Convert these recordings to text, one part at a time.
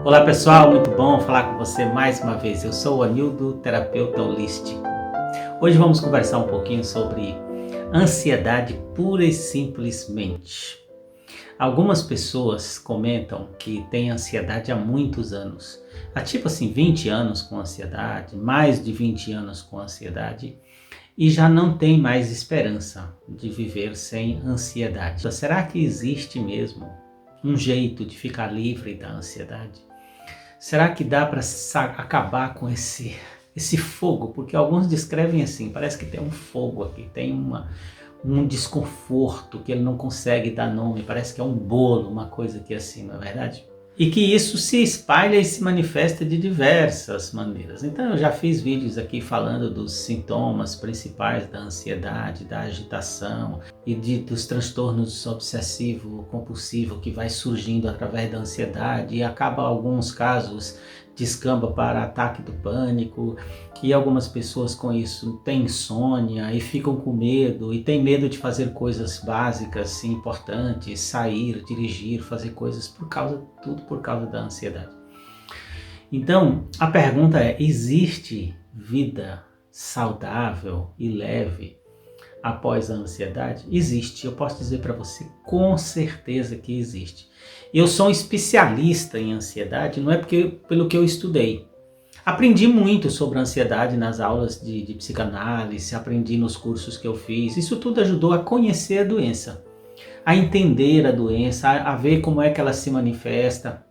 Olá pessoal, muito bom falar com você mais uma vez. Eu sou o Anildo, terapeuta holístico. Hoje vamos conversar um pouquinho sobre ansiedade pura e simplesmente. Algumas pessoas comentam que têm ansiedade há muitos anos. Há tipo assim 20 anos com ansiedade, mais de 20 anos com ansiedade e já não tem mais esperança de viver sem ansiedade. Será que existe mesmo um jeito de ficar livre da ansiedade? Será que dá para acabar com esse fogo? Porque alguns descrevem assim, parece que tem um fogo aqui, tem um desconforto que ele não consegue dar nome, parece que é um bolo, uma coisa aqui assim, não é verdade? E que isso se espalha e se manifesta de diversas maneiras. Então eu já fiz vídeos aqui falando dos sintomas principais da ansiedade, da agitação e dos transtornos obsessivo-compulsivo que vai surgindo através da ansiedade e acaba, em alguns casos, descamba para ataque do pânico, e algumas pessoas com isso têm insônia e ficam com medo e têm medo de fazer coisas básicas e importantes, sair, dirigir, fazer coisas tudo por causa da ansiedade. Então, a pergunta é: existe vida saudável e leve após a ansiedade? Existe, eu posso dizer para você com certeza que existe. Eu sou um especialista em ansiedade, não é pelo que eu estudei. Aprendi muito sobre ansiedade nas aulas de psicanálise, aprendi nos cursos que eu fiz. Isso tudo ajudou a conhecer a doença, a entender a doença, a ver como é que ela se manifesta.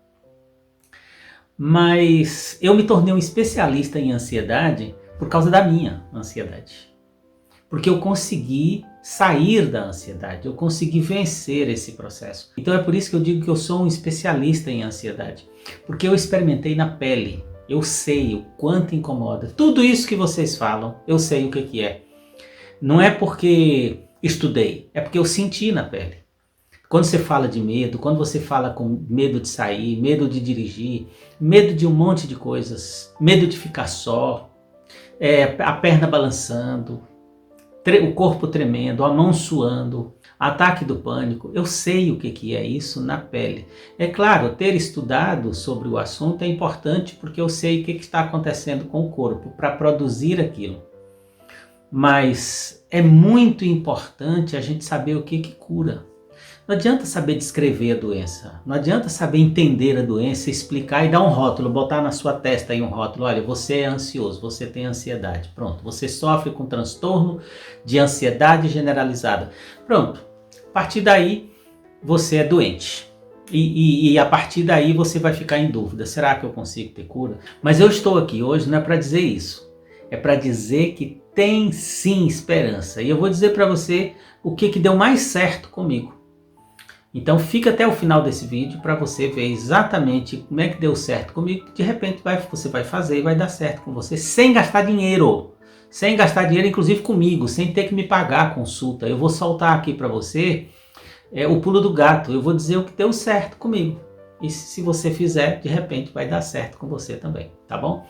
Mas eu me tornei um especialista em ansiedade por causa da minha ansiedade. Porque eu consegui sair da ansiedade, eu consegui vencer esse processo. Então é por isso que eu digo que eu sou um especialista em ansiedade. Porque eu experimentei na pele, eu sei o quanto incomoda. Tudo isso que vocês falam, eu sei o que é. Não é porque estudei, é porque eu senti na pele. Quando você fala de medo, quando você fala com medo de sair, medo de dirigir, medo de um monte de coisas, medo de ficar só, a perna balançando, o corpo tremendo, a mão suando, ataque do pânico, eu sei o que é isso na pele. É claro, ter estudado sobre o assunto é importante porque eu sei o que está acontecendo com o corpo para produzir aquilo. Mas é muito importante a gente saber o que cura. Não adianta saber descrever a doença, não adianta saber entender a doença, explicar e dar um rótulo, botar na sua testa aí um rótulo: olha, você é ansioso, você tem ansiedade, pronto, você sofre com transtorno de ansiedade generalizada. Pronto, a partir daí você é doente. E a partir daí você vai ficar em dúvida: será que eu consigo ter cura? Mas eu estou aqui hoje não é para dizer isso, é para dizer que tem sim esperança. E eu vou dizer para você o que deu mais certo comigo. Então fica até o final desse vídeo para você ver exatamente como é que deu certo comigo. De repente você vai fazer e vai dar certo com você sem gastar dinheiro. Sem gastar dinheiro, inclusive comigo, sem ter que me pagar a consulta. Eu vou soltar aqui para você o pulo do gato. Eu vou dizer o que deu certo comigo. E se você fizer, de repente vai dar certo com você também, tá bom?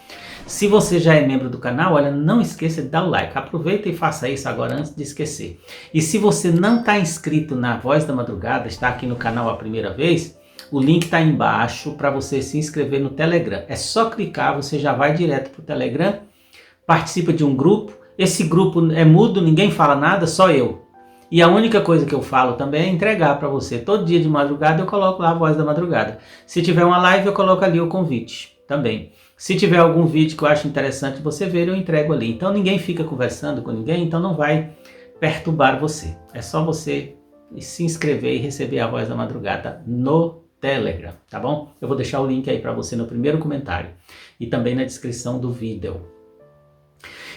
Se você já é membro do canal, olha, não esqueça de dar o like. Aproveita e faça isso agora antes de esquecer. E se você não está inscrito na Voz da Madrugada, está aqui no canal a primeira vez, o link está embaixo para você se inscrever no Telegram. É só clicar, você já vai direto para o Telegram, participa de um grupo. Esse grupo é mudo, ninguém fala nada, só eu. E a única coisa que eu falo também é entregar para você. Todo dia de madrugada eu coloco lá a Voz da Madrugada. Se tiver uma live, eu coloco ali o convite também. Se tiver algum vídeo que eu acho interessante você ver, eu entrego ali. Então ninguém fica conversando com ninguém, então não vai perturbar você. É só você se inscrever e receber a Voz da Madrugada no Telegram, tá bom? Eu vou deixar o link aí para você no primeiro comentário e também na descrição do vídeo.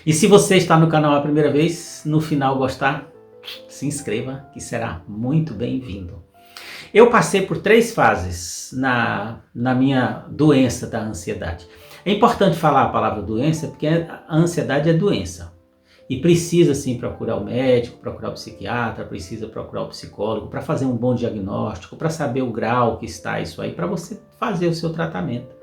E se você está no canal a primeira vez, no final gostar, se inscreva que será muito bem-vindo. Eu passei por 3 fases na minha doença da ansiedade. É importante falar a palavra doença porque a ansiedade é doença. E precisa sim procurar o médico, procurar o psiquiatra, precisa procurar o psicólogo para fazer um bom diagnóstico, para saber o grau que está isso aí, para você fazer o seu tratamento.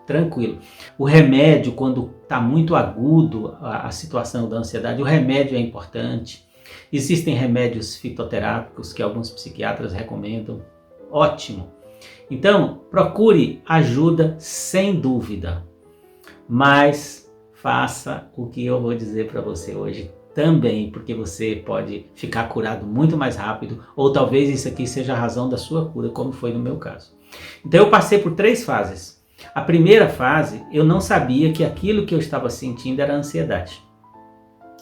Tranquilo. O remédio, quando está muito agudo a situação da ansiedade, o remédio é importante. Existem remédios fitoterápicos que alguns psiquiatras recomendam. Ótimo. Então, procure ajuda sem dúvida, mas faça o que eu vou dizer para você hoje também, porque você pode ficar curado muito mais rápido, ou talvez isso aqui seja a razão da sua cura, como foi no meu caso. Então eu passei por 3 fases. A primeira fase, eu não sabia que aquilo que eu estava sentindo era ansiedade.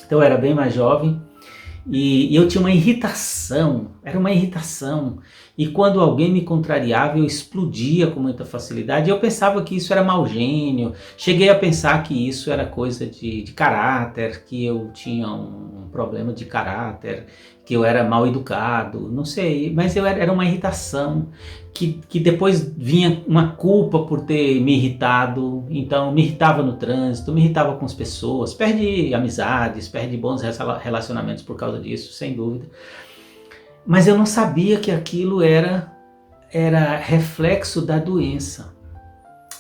Então eu era bem mais jovem e eu tinha uma irritação, era uma irritação. E quando alguém me contrariava, eu explodia com muita facilidade. Eu pensava que isso era mau gênio, cheguei a pensar que isso era coisa de caráter, que eu tinha um problema de caráter, que eu era mal educado, não sei, mas era uma irritação, que depois vinha uma culpa por ter me irritado, então me irritava no trânsito, me irritava com as pessoas, perde amizades, perde bons relacionamentos por causa disso, sem dúvida. Mas eu não sabia que aquilo era reflexo da doença,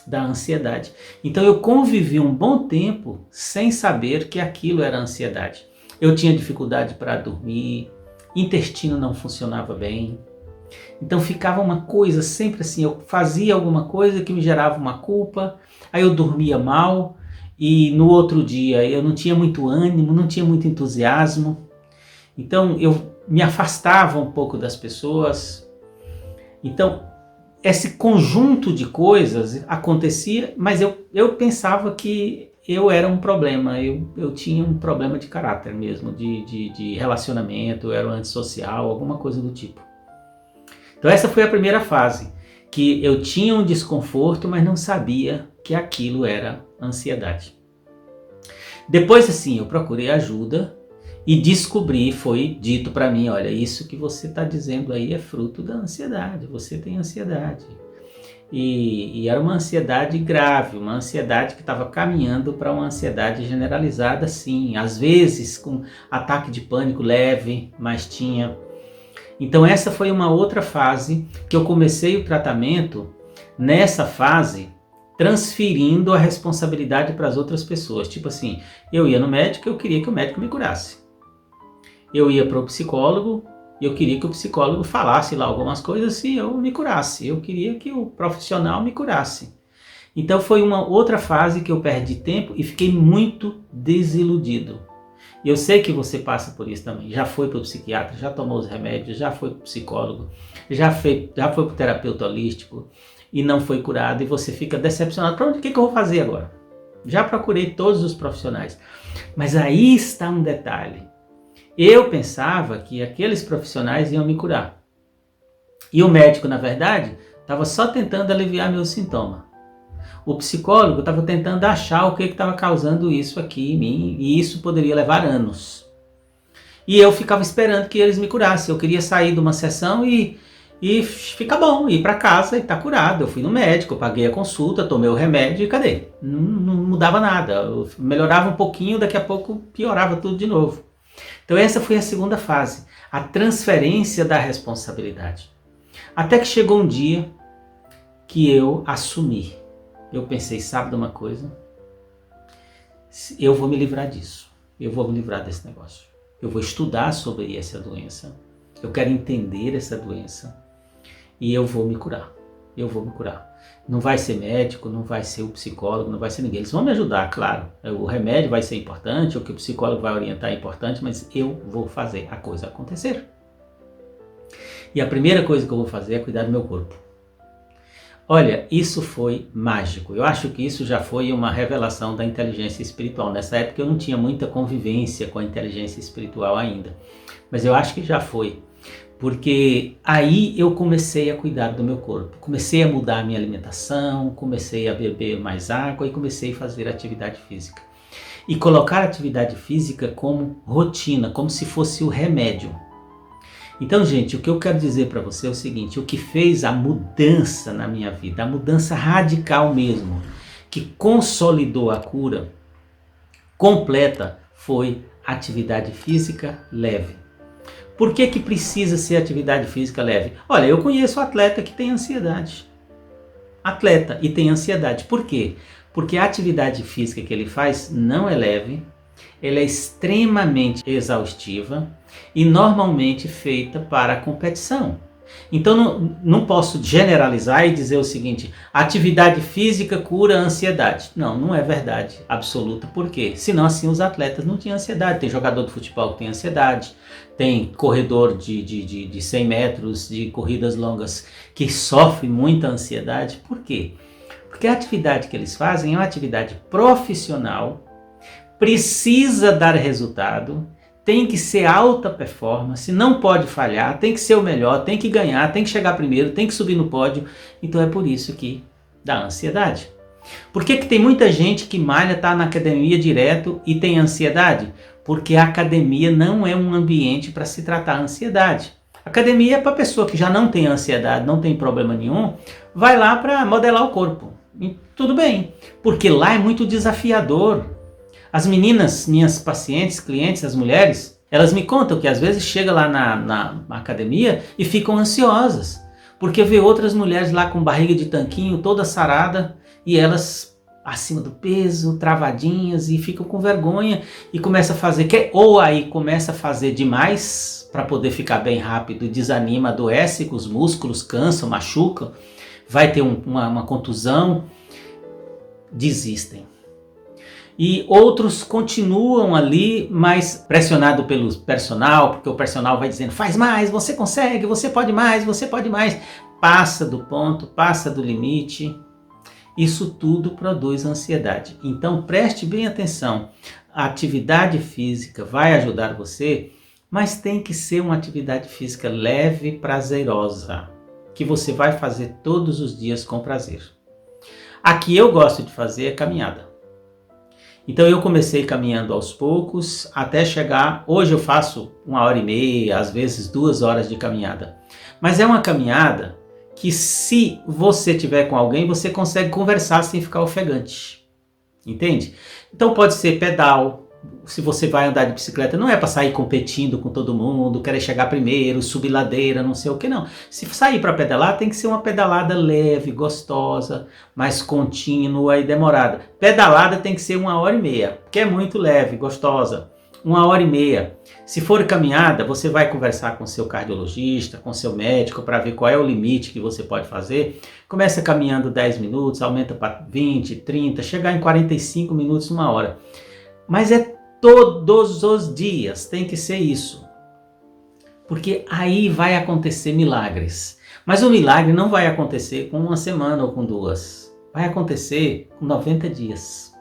da ansiedade. Então eu convivi um bom tempo sem saber que aquilo era ansiedade. Eu tinha dificuldade para dormir, intestino não funcionava bem. Então ficava uma coisa sempre assim, eu fazia alguma coisa que me gerava uma culpa, aí eu dormia mal e no outro dia eu não tinha muito ânimo, não tinha muito entusiasmo. Então eu me afastava um pouco das pessoas. Então esse conjunto de coisas acontecia, mas eu pensava que eu era um problema, eu tinha um problema de caráter mesmo, de relacionamento, eu era um antissocial, alguma coisa do tipo. Então essa foi a primeira fase, que eu tinha um desconforto, mas não sabia que aquilo era ansiedade. Depois assim, eu procurei ajuda e descobri, foi dito para mim, olha, isso que você está dizendo aí é fruto da ansiedade, você tem ansiedade. E era uma ansiedade grave, uma ansiedade que estava caminhando para uma ansiedade generalizada, sim, às vezes com ataque de pânico leve, mas tinha. Então essa foi uma outra fase que eu comecei o tratamento, nessa fase, transferindo a responsabilidade para as outras pessoas. Tipo assim, eu ia no médico, eu queria que o médico me curasse. Eu ia para o psicólogo, eu queria que o psicólogo falasse lá algumas coisas e eu me curasse. Eu queria que o profissional me curasse. Então foi uma outra fase que eu perdi tempo e fiquei muito desiludido. Eu sei que você passa por isso também. Já foi para o psiquiatra, já tomou os remédios, já foi para o psicólogo, já foi para o terapeuta holístico e não foi curado e você fica decepcionado. Para onde? O que eu vou fazer agora? Já procurei todos os profissionais. Mas aí está um detalhe. Eu pensava que aqueles profissionais iam me curar. E o médico, na verdade, estava só tentando aliviar meu sintoma. O psicólogo estava tentando achar o que estava causando isso aqui em mim, e isso poderia levar anos. E eu ficava esperando que eles me curassem. Eu queria sair de uma sessão e ficar bom, ir para casa e estar curado. Eu fui no médico, paguei a consulta, tomei o remédio e cadê? Não mudava nada. Eu melhorava um pouquinho, daqui a pouco piorava tudo de novo. Então essa foi a segunda fase, a transferência da responsabilidade. Até que chegou um dia que eu assumi. Eu pensei, sabe de uma coisa? Eu vou me livrar disso. Eu vou me livrar desse negócio. Eu vou estudar sobre essa doença. Eu quero entender essa doença. E eu vou me curar. Eu vou me curar. Não vai ser médico, não vai ser o psicólogo, não vai ser ninguém. Eles vão me ajudar, claro. O remédio vai ser importante, o que o psicólogo vai orientar é importante, mas eu vou fazer a coisa acontecer. E a primeira coisa que eu vou fazer é cuidar do meu corpo. Olha, isso foi mágico. Eu acho que isso já foi uma revelação da inteligência espiritual. Nessa época eu não tinha muita convivência com a inteligência espiritual ainda. Mas eu acho que já foi. Porque aí eu comecei a cuidar do meu corpo. Comecei a mudar a minha alimentação, comecei a beber mais água e comecei a fazer atividade física. E colocar a atividade física como rotina, como se fosse o remédio. Então, gente, o que eu quero dizer para você é o seguinte, o que fez a mudança na minha vida, a mudança radical mesmo, que consolidou a cura completa, foi atividade física leve. Por que precisa ser atividade física leve? Olha, eu conheço atleta que tem ansiedade. Atleta e tem ansiedade. Por quê? Porque a atividade física que ele faz não é leve, ela é extremamente exaustiva e normalmente feita para a competição. Então não posso generalizar e dizer o seguinte: atividade física cura a ansiedade. Não, não é verdade absoluta. Por quê? Senão assim os atletas não tinham ansiedade. Tem jogador de futebol que tem ansiedade, tem corredor de 100 metros, de corridas longas que sofre muita ansiedade. Por quê? Porque a atividade que eles fazem é uma atividade profissional, precisa dar resultado, tem que ser alta performance, não pode falhar, tem que ser o melhor, tem que ganhar, tem que chegar primeiro, tem que subir no pódio. Então é por isso que dá ansiedade. Por que tem muita gente que malha, está na academia direto e tem ansiedade? Porque a academia não é um ambiente para se tratar a ansiedade. A academia é para a pessoa que já não tem ansiedade, não tem problema nenhum, vai lá para modelar o corpo. E tudo bem, porque lá é muito desafiador. As meninas, minhas pacientes, clientes, as mulheres, elas me contam que às vezes chegam lá na academia e ficam ansiosas, porque vê outras mulheres lá com barriga de tanquinho, toda sarada, e elas acima do peso, travadinhas, e ficam com vergonha e começa a fazer, ou aí começa a fazer demais para poder ficar bem rápido, desanima, adoece com os músculos, cansa, machuca, vai ter uma contusão, desistem. E outros continuam ali, mas pressionado pelo personal, porque o personal vai dizendo, faz mais, você consegue, você pode mais, você pode mais. Passa do ponto, passa do limite. Isso tudo produz ansiedade. Então preste bem atenção. A atividade física vai ajudar você, mas tem que ser uma atividade física leve e prazerosa, que você vai fazer todos os dias com prazer. A que eu gosto de fazer é caminhada. Então eu comecei caminhando aos poucos até chegar, hoje eu faço 1h30, às vezes 2 horas de caminhada. Mas é uma caminhada que se você tiver com alguém, você consegue conversar sem ficar ofegante, entende? Então pode ser pedal, se você vai andar de bicicleta, não é para sair competindo com todo mundo, querer chegar primeiro, subir ladeira, não sei o que, não. Se sair para pedalar, tem que ser uma pedalada leve, gostosa, mais contínua e demorada. Pedalada tem que ser 1h30, que é muito leve, gostosa. 1h30. Se for caminhada, você vai conversar com seu cardiologista, com seu médico, para ver qual é o limite que você pode fazer. Começa caminhando 10 minutos, aumenta para 20, 30, chegar em 45 minutos, 1 hora. Mas é todos os dias, tem que ser isso. Porque aí vai acontecer milagres. Mas o milagre não vai acontecer com 1 semana ou com 2. Vai acontecer com 90 dias.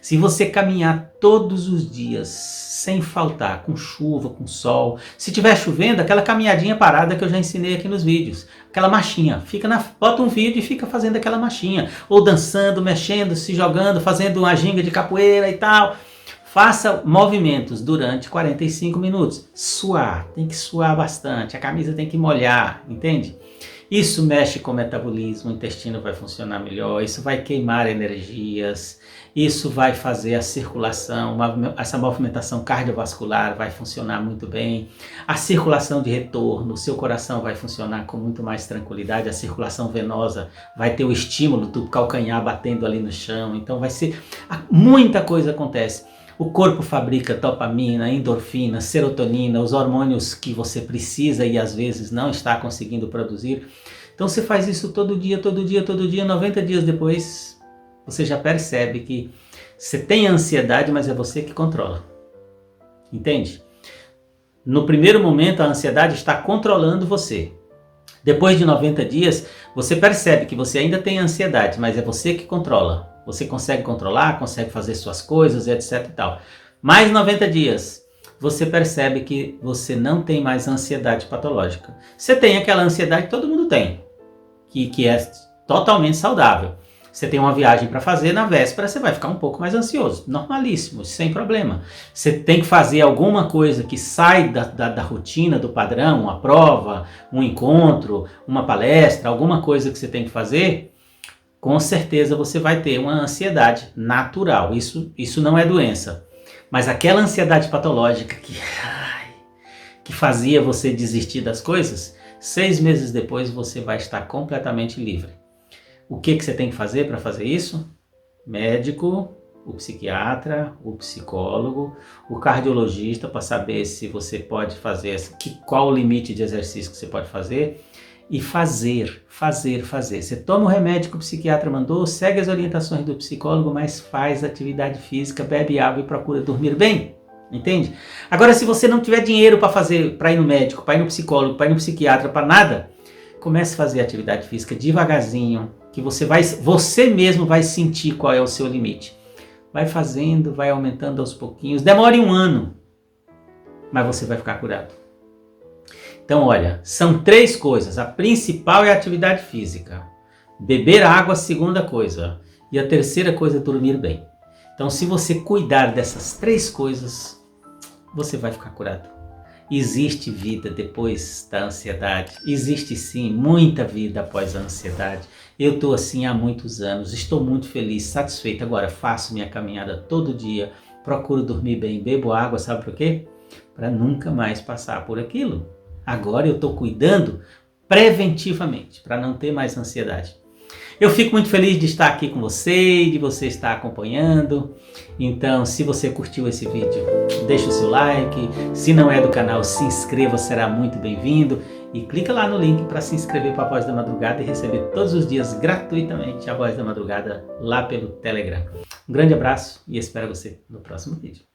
Se você caminhar todos os dias, sem faltar, com chuva, com sol, se tiver chovendo, aquela caminhadinha parada que eu já ensinei aqui nos vídeos, aquela marchinha, bota um vídeo e fica fazendo aquela marchinha, ou dançando, mexendo, se jogando, fazendo uma ginga de capoeira e tal. Faça movimentos durante 45 minutos. Suar, tem que suar bastante, a camisa tem que molhar, entende? Isso mexe com o metabolismo, o intestino vai funcionar melhor, isso vai queimar energias, isso vai fazer a circulação, essa movimentação cardiovascular vai funcionar muito bem, a circulação de retorno, o seu coração vai funcionar com muito mais tranquilidade, a circulação venosa vai ter o estímulo do calcanhar batendo ali no chão, então vai ser, muita coisa acontece. O corpo fabrica dopamina, endorfina, serotonina, os hormônios que você precisa e às vezes não está conseguindo produzir. Então você faz isso todo dia, 90 dias depois, você já percebe que você tem ansiedade, mas é você que controla. Entende? No primeiro momento a ansiedade está controlando você. Depois de 90 dias, você percebe que você ainda tem ansiedade, mas é você que controla. Você consegue controlar, consegue fazer suas coisas, etc e tal. Mais 90 dias, você percebe que você não tem mais ansiedade patológica. Você tem aquela ansiedade que todo mundo tem, que é totalmente saudável. Você tem uma viagem para fazer, na véspera você vai ficar um pouco mais ansioso. Normalíssimo, sem problema. Você tem que fazer alguma coisa que sai da rotina, do padrão, uma prova, um encontro, uma palestra, alguma coisa que você tem que fazer, com certeza você vai ter uma ansiedade natural. Isso não é doença. Mas aquela ansiedade patológica que fazia você desistir das coisas, 6 meses depois você vai estar completamente livre. O que você tem que fazer para fazer isso? Médico, o psiquiatra, o psicólogo, o cardiologista para saber se você pode fazer, qual o limite de exercício que você pode fazer, e fazer. Você toma o remédio que o psiquiatra mandou, segue as orientações do psicólogo, mas faz atividade física, bebe água e procura dormir bem. Entende? Agora, se você não tiver dinheiro para ir no médico, para ir no psicólogo, para ir no psiquiatra, para nada, comece a fazer atividade física devagarzinho, que você mesmo vai sentir qual é o seu limite. Vai fazendo, vai aumentando aos pouquinhos. Demore 1 ano, mas você vai ficar curado. Então, olha, são 3 coisas. A principal é a atividade física. Beber água, a segunda coisa. E a terceira coisa é dormir bem. Então, se você cuidar dessas 3 coisas, você vai ficar curado. Existe vida depois da ansiedade. Existe sim muita vida após a ansiedade. Eu estou assim há muitos anos. Estou muito feliz, satisfeito. Agora faço minha caminhada todo dia. Procuro dormir bem, bebo água. Sabe por quê? Para nunca mais passar por aquilo. Agora eu estou cuidando preventivamente, para não ter mais ansiedade. Eu fico muito feliz de estar aqui com você, de você estar acompanhando. Então, se você curtiu esse vídeo, deixa o seu like. Se não é do canal, se inscreva, será muito bem-vindo. E clica lá no link para se inscrever para a Voz da Madrugada e receber todos os dias gratuitamente a Voz da Madrugada lá pelo Telegram. Um grande abraço e espero você no próximo vídeo.